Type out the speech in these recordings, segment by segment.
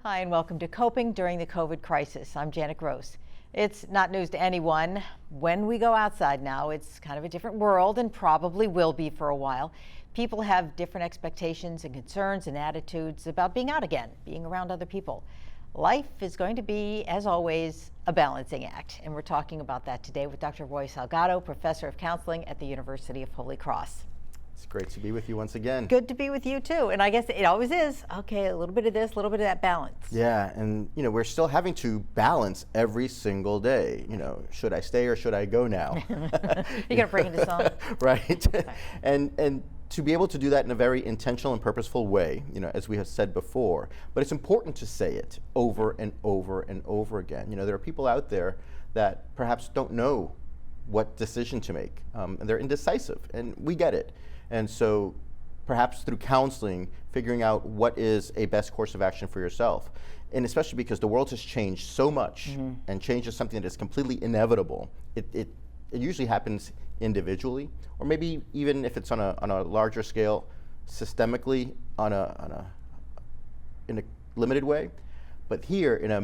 Hi, and welcome to Coping During the COVID Crisis. I'm Janet Gross. It's not news to anyone. When we go outside now, it's kind of a different world and probably will be for a while. People have different expectations and concerns and attitudes about being out again, being around other people. Life is going to be, as always, a balancing act. And we're talking about that today with Dr. Roy Salgado, Professor of Counseling at the University of Holy Cross. It's great to be with you once again. Good to be with you too. And I guess it always is, okay, a little bit of this, a little bit of that balance. Yeah, and we're still having to balance every single day. Should I stay or should I go now? You're gonna bring this on. Right. And to be able to do that in a very intentional and purposeful way, as we have said before, but it's important to say it over and over and over again. There are people out there that perhaps don't know what decision to make, and they're indecisive, and we get it. And so perhaps through counseling, figuring out what is a best course of action for yourself, and especially because the world has changed so much, and change is something that is completely inevitable. It usually happens individually, or maybe even if it's on a larger scale, systemically, in a limited way. But here, in a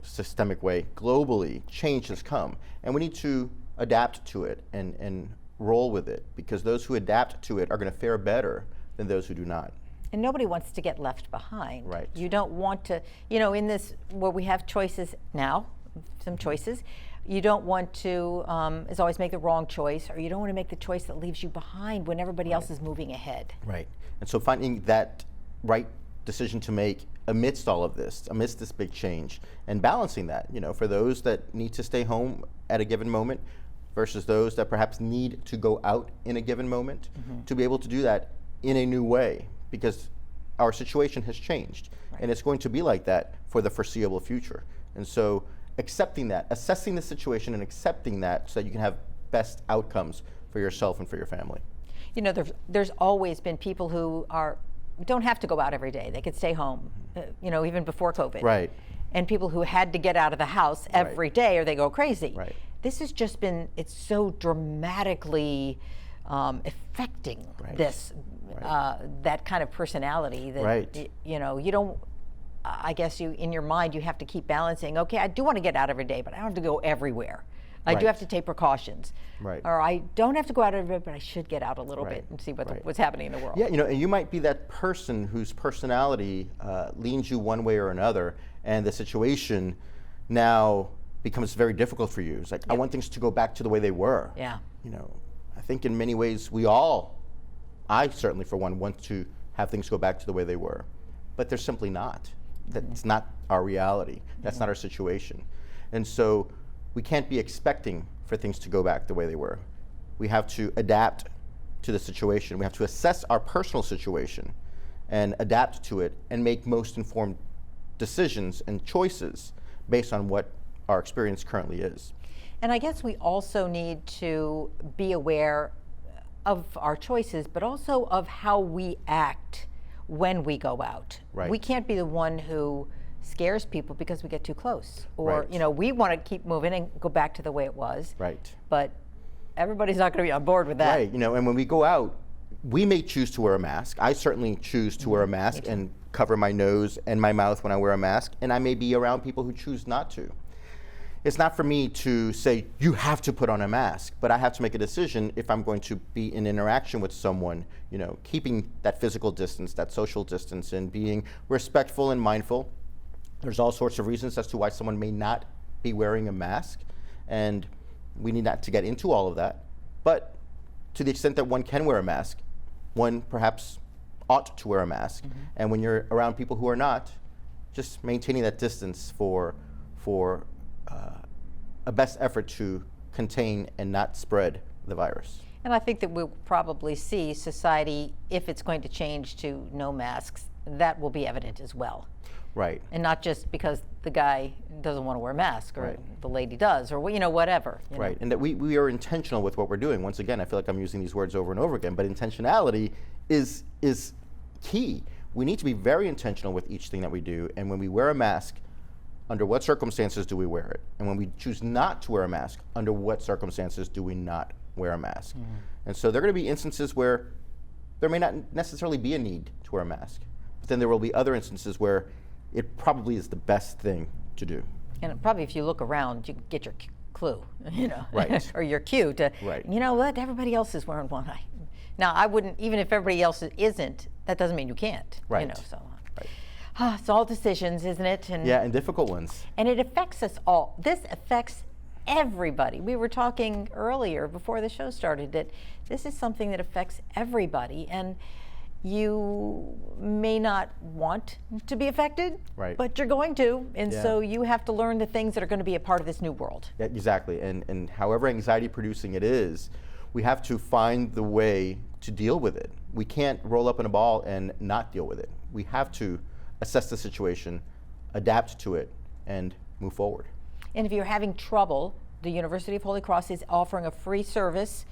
systemic way, globally, change has come, and we need to adapt to it and roll with it, because those who adapt to it are going to fare better than those who do not. And nobody wants to get left behind. Right. You don't want to, in this, where we have choices now, some choices, you don't want to, as always, make the wrong choice, or you don't want to make the choice that leaves you behind when everybody else is moving ahead. Right. And so finding that right decision to make amidst all of this, amidst this big change, and balancing that, for those that need to stay home at a given moment, versus those that perhaps need to go out in a given moment, to be able to do that in a new way, because our situation has changed, and it's going to be like that for the foreseeable future. And so accepting that, assessing the situation and accepting that, so that you can have best outcomes for yourself and for your family. There's always been people who don't have to go out every day. They could stay home, even before COVID. Right. And people who had to get out of the house every day or they go crazy. Right. This has just been, it's so dramatically affecting this, that kind of personality that, you don't, I guess in your mind, you have to keep balancing, okay, I do want to get out every day, but I don't have to go everywhere. I do have to take precautions. Right. Or I don't have to go out everywhere, but I should get out a little bit and see what's happening in the world. Yeah, and you might be that person whose personality leans you one way or another, and the situation now becomes very difficult for you. It's like, I want things to go back to the way they were. Yeah. I think in many ways I certainly for one want to have things go back to the way they were, but they're simply not. That's not our reality. That's not our situation. And so we can't be expecting for things to go back the way they were. We have to adapt to the situation. We have to assess our personal situation and adapt to it and make most informed decisions and choices based on what our experience currently is. And I guess we also need to be aware of our choices, but also of how we act when we go out. Right. We can't be the one who scares people because we get too close, or we want to keep moving and go back to the way it was. Right. But everybody's not going to be on board with that. Right. And when we go out, we may choose to wear a mask. I certainly choose to wear a mask and cover my nose and my mouth when I wear a mask, and I may be around people who choose not to. It's not for me to say, you have to put on a mask, but I have to make a decision if I'm going to be in interaction with someone, keeping that physical distance, that social distance, and being respectful and mindful. There's all sorts of reasons as to why someone may not be wearing a mask, and we need not to get into all of that. But to the extent that one can wear a mask, one perhaps ought to wear a mask. And when you're around people who are not, just maintaining that distance for a best effort to contain and not spread the virus. And I think that we'll probably see society, if it's going to change to no masks, that will be evident as well. Right. And not just because the guy doesn't want to wear a mask, or the lady does, or whatever. Right, and that we are intentional with what we're doing. Once again, I feel like I'm using these words over and over again, but intentionality is key. We need to be very intentional with each thing that we do, and when we wear a mask, under what circumstances do we wear it? And when we choose not to wear a mask, under what circumstances do we not wear a mask? And so there are going to be instances where there may not necessarily be a need to wear a mask, but then there will be other instances where it probably is the best thing to do. And probably if you look around, you get your clue, you know, Right. or your cue to, Right. you know what, everybody else is wearing one. Now, I wouldn't, even if everybody else isn't, that doesn't mean you can't. Right. You know, so. Right. It's all decisions, isn't it? And Yeah, and difficult ones. And it affects us all. This affects everybody. We were talking earlier before the show started that this is something that affects everybody, and you may not want to be affected, Right. but you're going to, and Yeah. so you have to learn the things that are going to be a part of this new world. Yeah, exactly. And however anxiety producing it is, we have to find the way to deal with it. We can't roll up in a ball and not deal with it. We have to assess the situation, adapt to it, and move forward. And if you're having trouble, the University of Holy Cross is offering a free service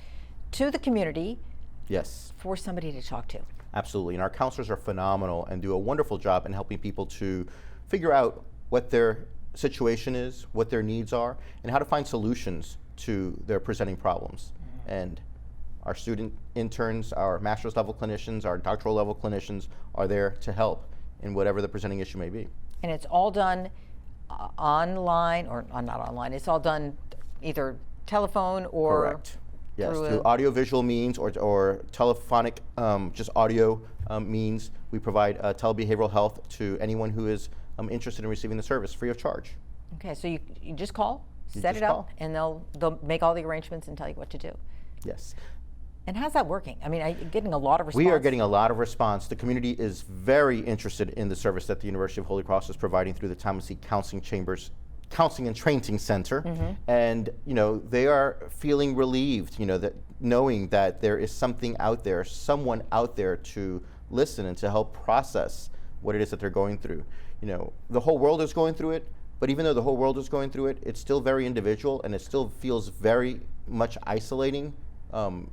to the community Yes, for somebody to talk to. absolutely. And our counselors are phenomenal and do a wonderful job in helping people to figure out what their situation is, what their needs are, and how to find solutions to their presenting problems. And our student interns, our master's level clinicians, our doctoral level clinicians are there to help in whatever the presenting issue may be. And it's all done online, or not online, it's all done either telephone or Correct. Yes, through through a- audiovisual means or telephonic, just audio means. We provide telebehavioral health to anyone who is interested in receiving the service free of charge. Okay, so you just call, You set just it up, call. and they'll make all the arrangements and tell you what to do. Yes. And how's that working? I mean, are you getting a lot of response? We are getting a lot of response. The community is very interested in the service that the University of Holy Cross is providing through the Thomas E. Counseling Chambers Counseling and Training Center. And, you know, they are feeling relieved, you know, that knowing that there is something out there, someone out there to listen and to help process what it is that they're going through. You know, the whole world is going through it, but even though the whole world is going through it, it's still very individual and it still feels very much isolating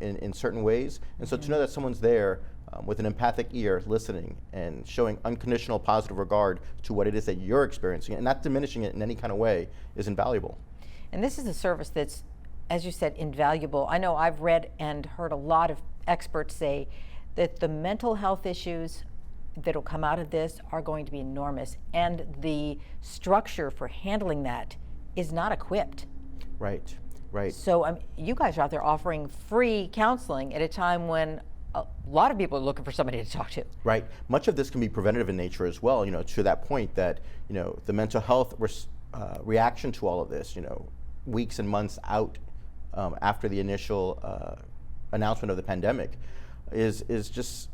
in certain ways. And so to know that someone's there with an empathic ear listening and showing unconditional positive regard to what it is that you're experiencing and not diminishing it in any kind of way is invaluable. And this is a service that's, as you said, invaluable. I know I've read and heard a lot of experts say that the mental health issues that will come out of this are going to be enormous, and the structure for handling that is not equipped. Right, right. So you guys are out there offering free counseling at a time when a lot of people are looking for somebody to talk to. Right. Much of this can be preventative in nature as well, you know, to that point that, you know, the mental health reaction to all of this, you know, weeks and months out after the initial announcement of the pandemic is just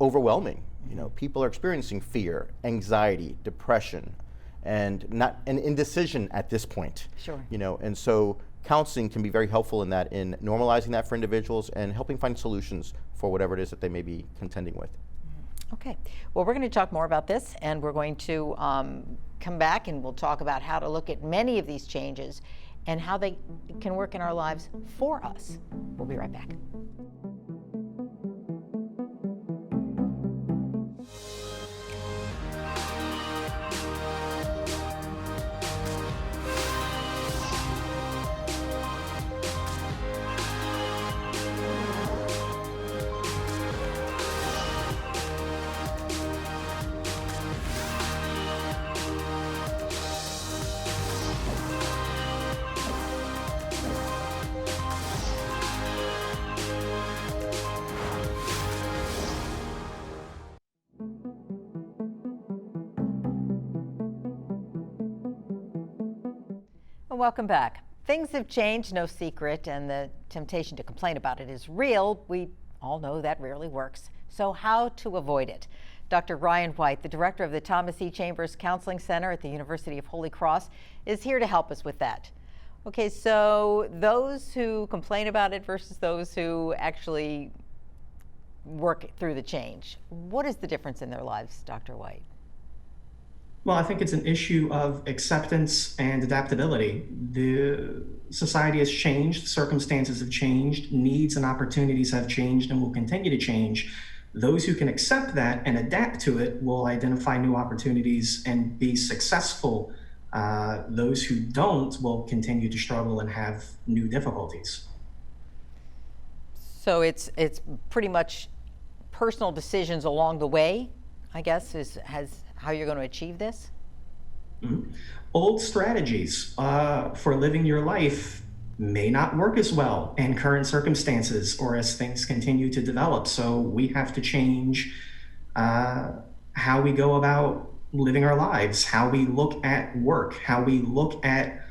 overwhelming. You know, people are experiencing fear, anxiety, depression, and indecision at this point. Sure. You know, and so counseling can be very helpful in that, in normalizing that for individuals and helping find solutions for whatever it is that they may be contending with. Okay, well, we're going to talk more about this, and we're going to come back and we'll talk about how to look at many of these changes and how they can work in our lives for us. We'll be right back. Welcome back. Things have changed, no secret, and the temptation to complain about it is real. We all know that rarely works. So how to avoid it? Dr. Ryan White, the director of the Thomas E. Chambers Counseling Center at the University of Holy Cross, is here to help us with that. Okay, so those who complain about it versus those who actually work through the change, what is the difference in their lives, Dr. White? Well, I think it's an issue of acceptance and adaptability. The society has changed, circumstances have changed, needs and opportunities have changed and will continue to change. Those who can accept that and adapt to it will identify new opportunities and be successful. Those who don't will continue to struggle and have new difficulties. So it's pretty much personal decisions along the way, I guess, has how you're going to achieve this? Mhm. Old strategies for living your life may not work as well in current circumstances or as things continue to develop. So we have to change uh, how we go about living our lives, how we look at work, how we look at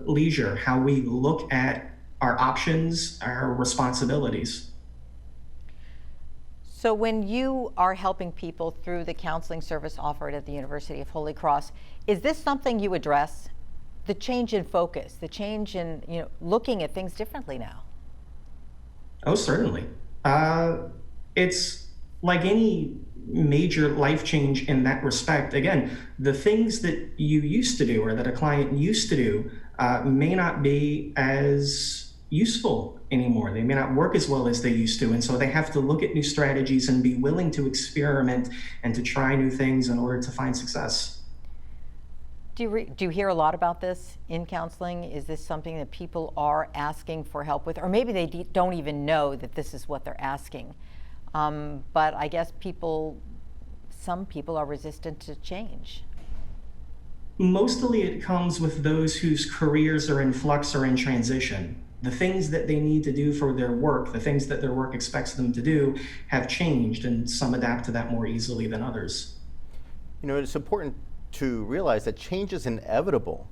leisure, how we look at our options, our responsibilities. So when you are helping people through the counseling service offered at the University of Holy Cross, is this something you address? The change in focus, the change in, looking at things differently now? Oh, certainly. It's like any major life change in that respect. Again, the things that you used to do or that a client used to do may not be as useful anymore. They may not work as well as they used to. And so they have to look at new strategies and be willing to experiment and to try new things in order to find success. Do you hear a lot about this in counseling? Is this something that people are asking for help with? Or maybe they don't even know that this is what they're asking. But I guess some people are resistant to change. Mostly it comes with those whose careers are in flux or in transition. The things that they need to do for their work, the things that their work expects them to do, have changed, and some adapt to that more easily than others. It's important to realize that change is inevitable.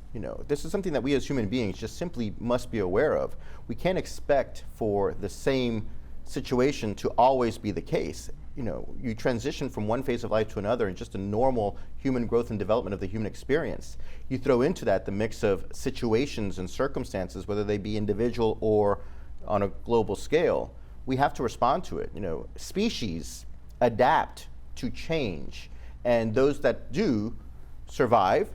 This is something that we as human beings just simply must be aware of. We can't expect for the same situation to always be the case. You transition from one phase of life to another in just a normal human growth and development of the human experience. You throw into that the mix of situations and circumstances, whether they be individual or on a global scale. We have to respond to it. Species adapt to change, and those that do survive,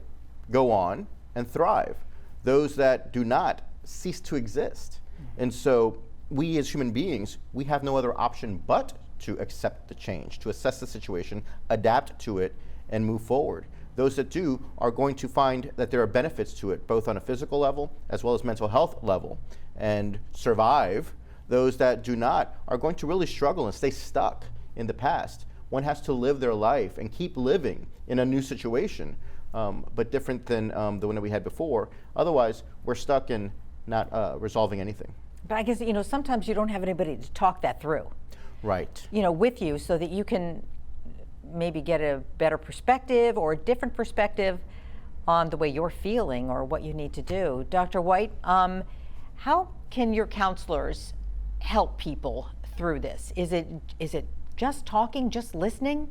go on, and thrive. Those that do not cease to exist. And so we as human beings, we have no other option but to accept the change, to assess the situation, adapt to it, and move forward. Those that do are going to find that there are benefits to it, both on a physical level as well as mental health level, and survive. Those that do not are going to really struggle and stay stuck in the past. One has to live their life and keep living in a new situation, but different than the one that we had before. Otherwise, we're stuck in not resolving anything. But I guess, sometimes you don't have anybody to talk that through. Right. With you, so that you can maybe get a better perspective or a different perspective on the way you're feeling or what you need to do. Dr. White, how can your counselors help people through this? Is it just talking, just listening?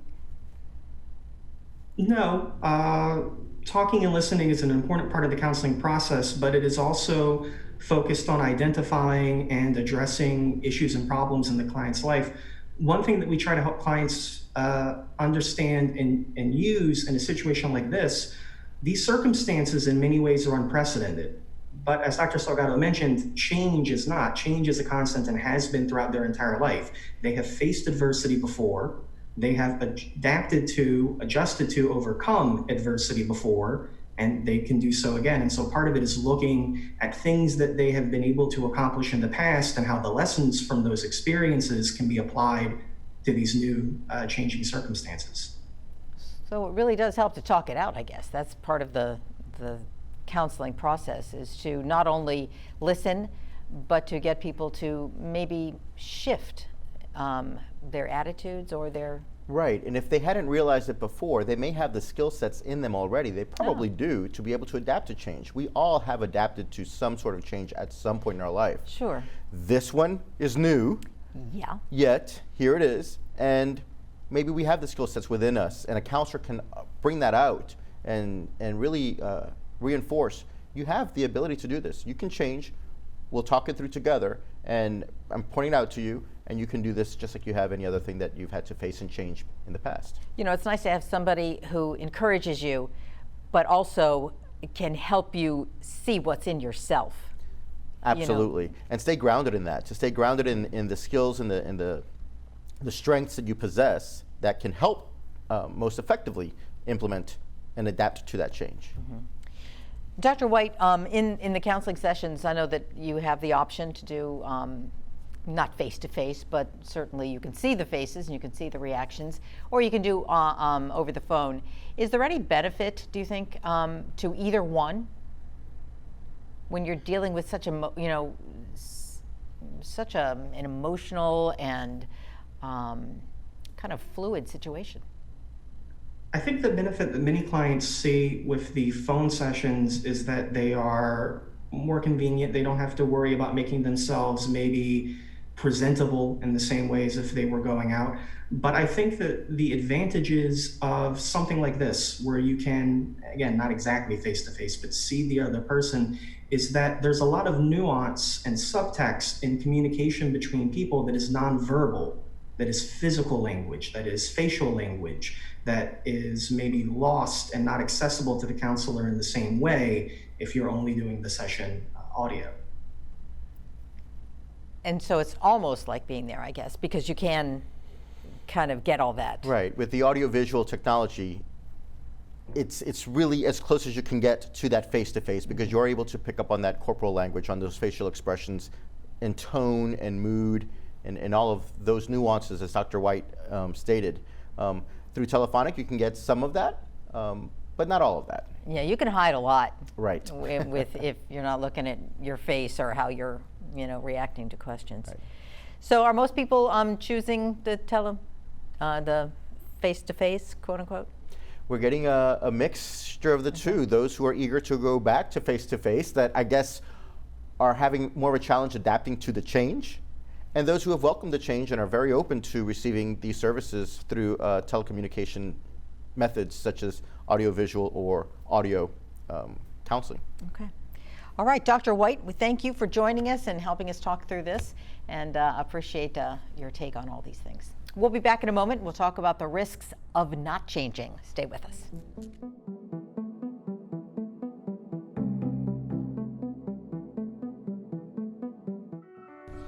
No, talking and listening is an important part of the counseling process, but it is also focused on identifying and addressing issues and problems in the client's life. One thing that we try to help clients understand and use in a situation like this, these circumstances in many ways are unprecedented. But as Dr. Salgado mentioned, change is not. Change is a constant and has been throughout their entire life. They have faced adversity before. They have adapted to, adjusted to, overcome adversity before, and they can do so again. And so part of it is looking at things that they have been able to accomplish in the past and how the lessons from those experiences can be applied to these new changing circumstances. So it really does help to talk it out, I guess. That's part of the counseling process, is to not only listen, but to get people to maybe shift their attitudes or their... Right, and if they hadn't realized it before, they may have the skill sets in them already. They probably do, to be able to adapt to change. We all have adapted to some sort of change at some point in our life. Sure. This one is new. Yeah. Yet, here it is, and maybe we have the skill sets within us, and a counselor can bring that out and really reinforce, you have the ability to do this. You can change. We'll talk it through together, and I'm pointing out to you, and you can do this just like you have any other thing that you've had to face and change in the past. It's nice to have somebody who encourages you, but also can help you see what's in yourself. Absolutely, and stay grounded in that. To stay grounded in the skills and the strengths that you possess that can help most effectively implement and adapt to that change. Mm-hmm. Dr. White, in the counseling sessions, I know that you have the option to do not face to face, but certainly you can see the faces and you can see the reactions, or you can do over the phone. Is there any benefit, do you think, to either one when you're dealing with such an emotional and kind of fluid situation? I think the benefit that many clients see with the phone sessions is that they are more convenient. They don't have to worry about making themselves maybe presentable in the same way as if they were going out. But I think that the advantages of something like this, where you can, again, not exactly face to face, but see the other person, is that there's a lot of nuance and subtext in communication between people that is nonverbal, that is physical language, that is facial language, that is maybe lost and not accessible to the counselor in the same way if you're only doing the session audio. And so it's almost like being there, I guess, because you can kind of get all that. Right. With the audiovisual technology, it's really as close as you can get to that face-to-face, because you're able to pick up on that corporal language, on those facial expressions in tone and mood and all of those nuances, as Dr. White stated. Through telephonic, you can get some of that, but not all of that. Yeah, you can hide a lot. Right. with if you're not looking at your face or how you're reacting to questions. Right. So are most people choosing the face-to-face, quote unquote? We're getting a mixture of the two. Those who are eager to go back to face-to-face, that I guess are having more of a challenge adapting to the change, and those who have welcomed the change and are very open to receiving these services through telecommunication methods such as audiovisual or audio counseling. Okay. All right, Dr. White, we thank you for joining us and helping us talk through this, and appreciate your take on all these things. We'll be back in a moment. We'll talk about the risks of not changing. Stay with us.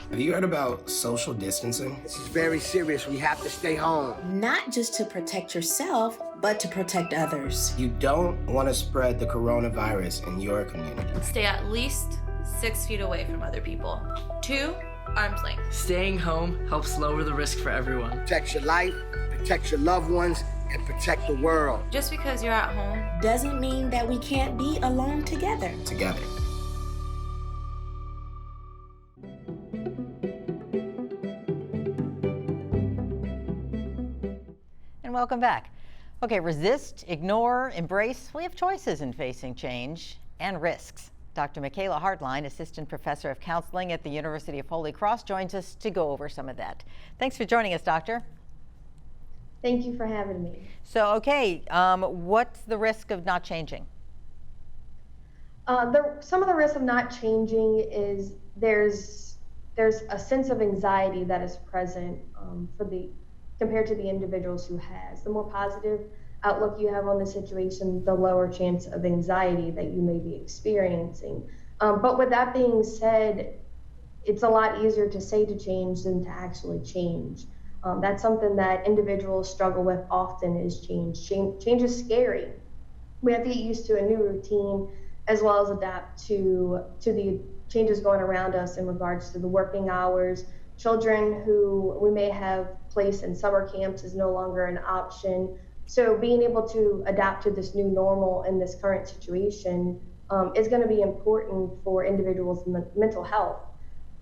Have you heard about social distancing? This is very serious. We have to stay home. Not just to protect yourself, but to protect others. You don't want to spread the coronavirus in your community. Stay at least 6 feet away from other people. 2, arm's length. Staying home helps lower the risk for everyone. Protect your life, protect your loved ones, and protect the world. Just because you're at home Doesn't mean that we can't be alone together. Together. And welcome back. Okay, resist, ignore, embrace. We have choices in facing change and risks. Dr. Michaela Hartline, Assistant Professor of Counseling at the University of Holy Cross, joins us to go over some of that. Thanks for joining us, Doctor. Thank you for having me. So, okay, what's the risk of not changing? Some of the risks of not changing is there's a sense of anxiety that is present compared to the individuals who has. The more positive outlook you have on the situation, the lower chance of anxiety that you may be experiencing. But with that being said, it's a lot easier to say to change than to actually change. That's something that individuals struggle with often is change. Change is scary. We have to get used to a new routine as well as adapt to the changes going around us in regards to the working hours. Children who we may have placed in summer camps is no longer an option. So being able to adapt to this new normal in this current situation is going to be important for individuals' mental health.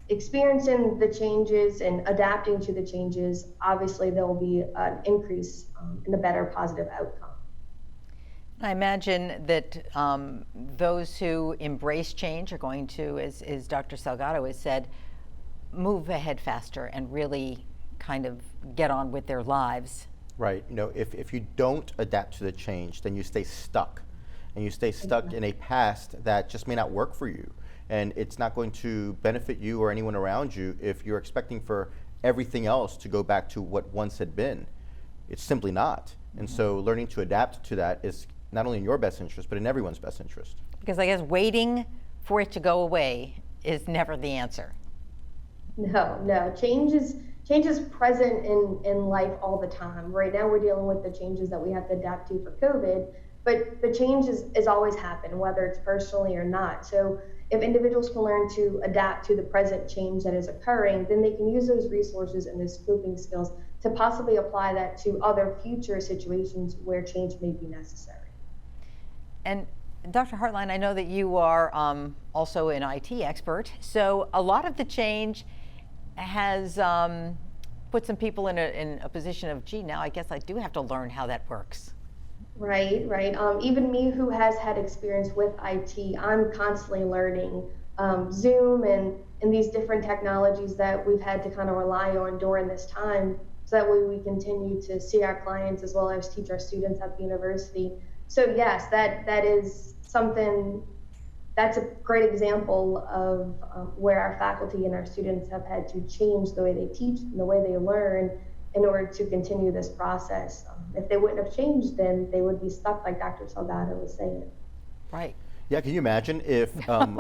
Experiencing the changes and adapting to the changes, obviously there will be an increase in a better positive outcome. I imagine that those who embrace change are going to, as Dr. Salgado has said, move ahead faster and really kind of get on with their lives. Right. You know, if you don't adapt to the change, then you stay stuck. And you stay stuck in a past that just may not work for you. And it's not going to benefit you or anyone around you if you're expecting for everything else to go back to what once had been. It's simply not. And so learning to adapt to that is not only in your best interest, but in everyone's best interest. Because I guess waiting for it to go away is never the answer. No. Change is present in life all the time. Right now we're dealing with the changes that we have to adapt to for COVID, but the change is always happened, whether it's personally or not. So if individuals can learn to adapt to the present change that is occurring, then they can use those resources and those coping skills to possibly apply that to other future situations where change may be necessary. And Dr. Hartline, I know that you are also an IT expert, so a lot of the change has put some people in a position of, gee, now I guess I do have to learn how that works. Right, right. Even me, who has had experience with IT, I'm constantly learning Zoom and these different technologies that we've had to kind of rely on during this time, so that way we continue to see our clients as well as teach our students at the university. So yes, that is something, that's a great example of where our faculty and our students have had to change the way they teach and the way they learn in order to continue this process. If they wouldn't have changed, then they would be stuck, like Dr. Salgado was saying. Right. Yeah, can you imagine if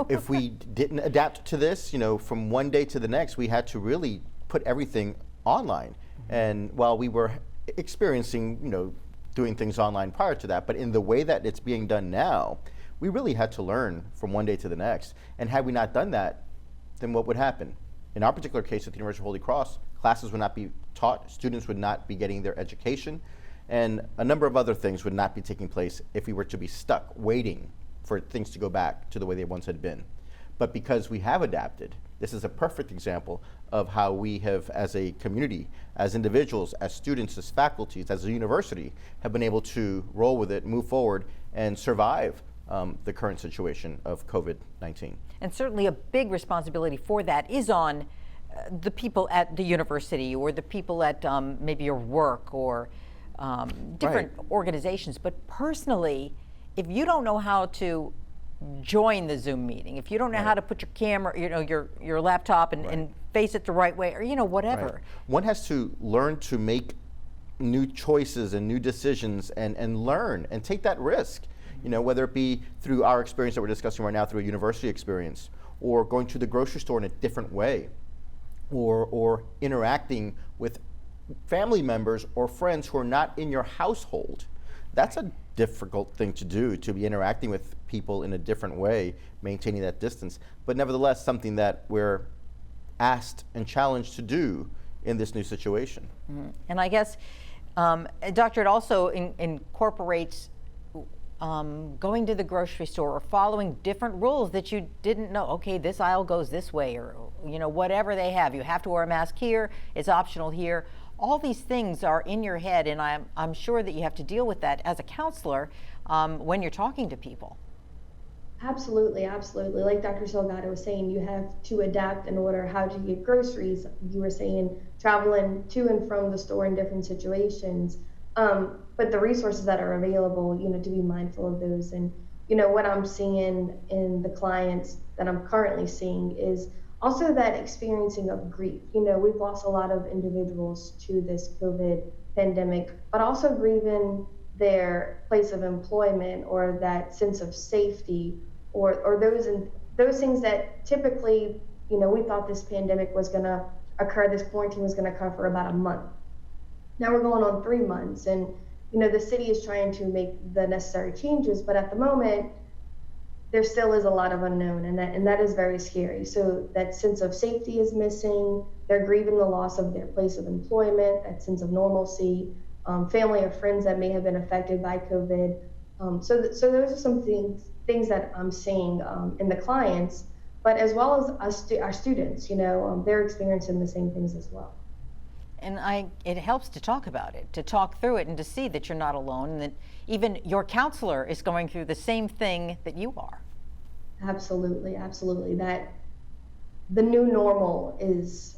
if we didn't adapt to this, from one day to the next, we had to really put everything online. And while we were experiencing, doing things online prior to that, but in the way that it's being done now, we really had to learn from one day to the next. And had we not done that, then what would happen? In our particular case at the University of Holy Cross, classes would not be taught, students would not be getting their education, and a number of other things would not be taking place if we were to be stuck waiting for things to go back to the way they once had been. But because we have adapted, this is a perfect example of how we have, as a community, as individuals, as students, as faculties, as a university, have been able to roll with it, move forward, and survive the current situation of COVID-19. And certainly a big responsibility for that is on the people at the university or the people at maybe your work or different organizations. But personally, if you don't know how to join the Zoom meeting, if you don't know how to put your camera, your laptop and face it the right way, or whatever. One has to learn to make new choices and new decisions and learn and take that risk. Whether it be through our experience that we're discussing right now, through a university experience, or going to the grocery store in a different way, or interacting with family members or friends who are not in your household. That's a difficult thing to do, to be interacting with people in a different way, maintaining that distance, but nevertheless something that we're asked and challenged to do in this new situation. Mm-hmm. And I guess, Doctor, it also incorporates going to the grocery store or following different rules that you didn't know. Okay, this aisle goes this way, or whatever they have. You have to wear a mask here, it's optional here. All these things are in your head, and I'm sure that you have to deal with that as a counselor when you're talking to people. Absolutely, absolutely. Like Dr. Salgado was saying, you have to adapt in order how to get groceries. You were saying traveling to and from the store in different situations. But the resources that are available, to be mindful of those. And, what I'm seeing in the clients that I'm currently seeing is also that experiencing of grief. We've lost a lot of individuals to this COVID pandemic, but also grieving their place of employment or that sense of safety or those things that typically, we thought this pandemic was going to occur, this quarantine was going to occur for about a month. Now we're going on 3 months, and the city is trying to make the necessary changes, but at the moment there still is a lot of unknown, and that is very scary. So that sense of safety is missing. They're grieving the loss of their place of employment, that sense of normalcy, family or friends that may have been affected by COVID. So those are some things that I'm seeing in the clients, but as well as our students, they're experiencing the same things as well. And it helps to talk about it, to talk through it, and to see that you're not alone, and that even your counselor is going through the same thing that you are. Absolutely, absolutely. That the new normal is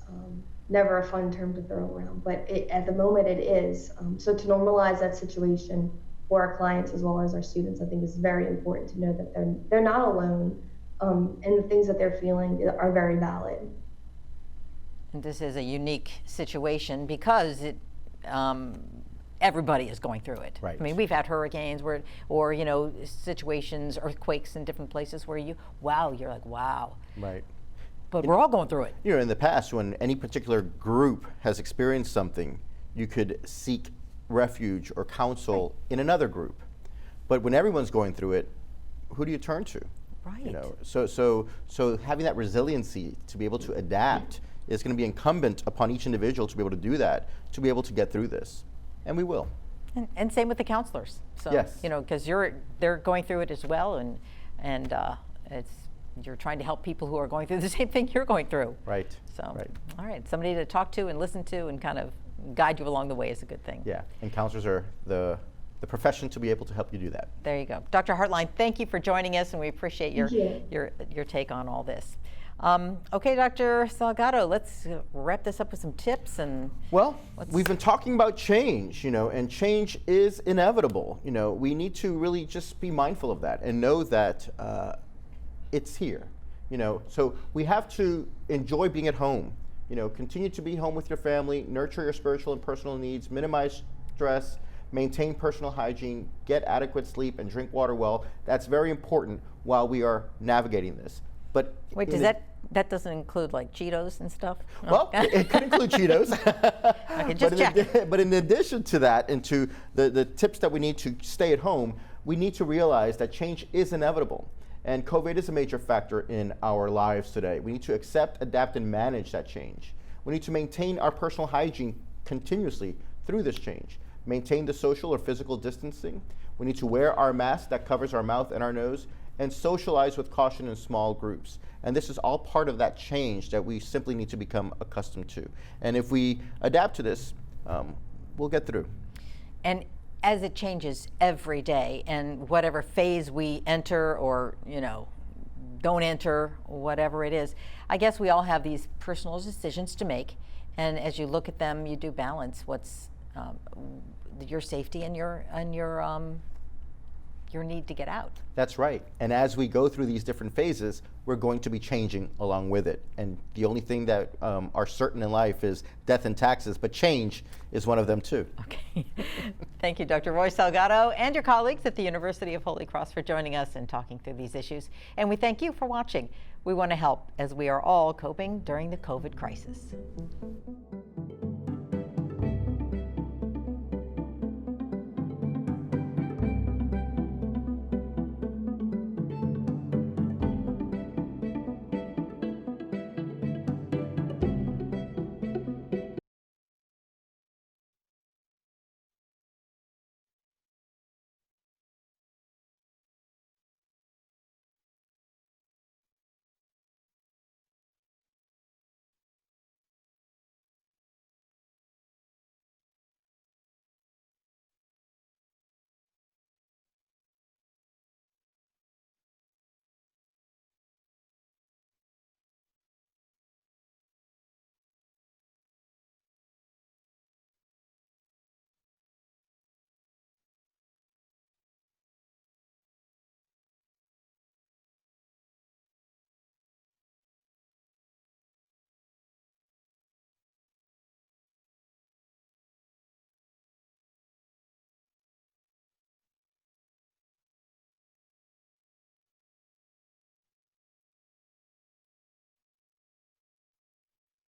never a fun term to throw around, but at the moment it is. So to normalize that situation for our clients as well as our students, I think is very important to know that they're not alone, and the things that they're feeling are very valid. And this is a unique situation because everybody is going through it. Right. I mean, we've had hurricanes or situations, earthquakes in different places where you're like, wow. Right. But we're all going through it. In the past, when any particular group has experienced something, you could seek refuge or counsel in another group. But when everyone's going through it, who do you turn to? Right. You know, so having that resiliency to be able to adapt is going to be incumbent upon each individual to be able to do that, to be able to get through this, and we will. And same with the counselors. So, yes. You know, because they're going through it as well, and you're trying to help people who are going through the same thing you're going through. Right. So, right. All right, somebody to talk to and listen to and kind of guide you along the way is a good thing. Yeah, and counselors are the profession to be able to help you do that. There you go. Dr. Hartline, thank you for joining us, and we appreciate your take on all this. Okay, Dr. Salgado, let's wrap this up with some tips. And well, we've been talking about change, you know, and change is inevitable. You know, we need to really just be mindful of that and know that it's here. You know, so we have to enjoy being at home. You know, continue to be home with your family, nurture your spiritual and personal needs, minimize stress, maintain personal hygiene, get adequate sleep, and drink water well. That's very important while we are navigating this. But wait, that doesn't include like Cheetos and stuff? Well, it could include Cheetos. Okay, just check. But in addition to that, and to the tips that we need to stay at home, we need to realize that change is inevitable. And COVID is a major factor in our lives today. We need to accept, adapt, and manage that change. We need to maintain our personal hygiene continuously through this change. Maintain the social or physical distancing. We need to wear our mask that covers our mouth and our nose, and socialize with caution in small groups. And this is all part of that change that we simply need to become accustomed to. And if we adapt to this, we'll get through. And as it changes every day, and whatever phase we enter or, you know, don't enter, whatever it is, I guess we all have these personal decisions to make. And as you look at them, you do balance what's your safety and your need to get out. That's right. And as we go through these different phases, we're going to be changing along with it. And the only thing that are certain in life is death and taxes, but change is one of them too. Okay. Thank you, Dr. Roy Salgado, and your colleagues at the University of Holy Cross for joining us and talking through these issues. And we thank you for watching. We want to help as we are all coping during the COVID crisis.